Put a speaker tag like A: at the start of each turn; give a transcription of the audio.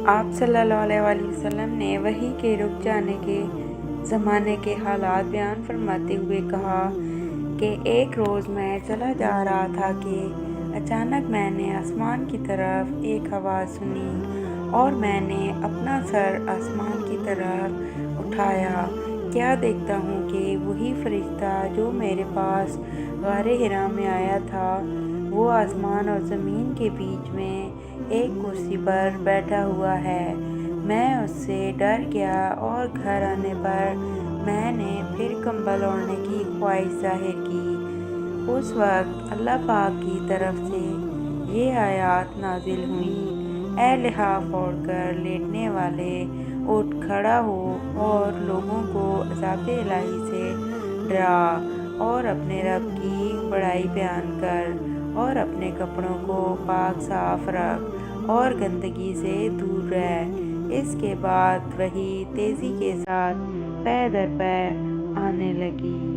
A: آپ صلی اللہ علیہ وسلم نے وحی کے رک جانے کے زمانے کے حالات بیان فرماتے ہوئے کہا کہ ایک روز میں چلا جا رہا تھا کہ اچانک میں نے آسمان کی طرف ایک آواز سنی اور میں نے اپنا سر آسمان کی طرف اٹھایا۔ کیا دیکھتا ہوں کہ وہی فرشتہ جو میرے پاس غار حرا میں آیا تھا وہ آسمان اور زمین کے بیچ میں ایک کرسی پر بیٹھا ہوا ہے۔ میں اس سے ڈر گیا اور گھر آنے پر میں نے پھر کمبل اوڑھنے کی خواہش ظاہر کی۔ اس وقت اللہ پاک کی طرف سے یہ آیات نازل ہوئیں، اے لحاف اوڑھ کر لیٹنے والے، اٹھ کھڑا ہو اور لوگوں کو عذاب الہی سے ڈرا اور اپنے رب کی بڑائی بیان کر اور اپنے کپڑوں کو پاک صاف رکھ اور گندگی سے دور رہ۔ اس کے بعد وحی تیزی کے ساتھ پے در پے آنے لگی۔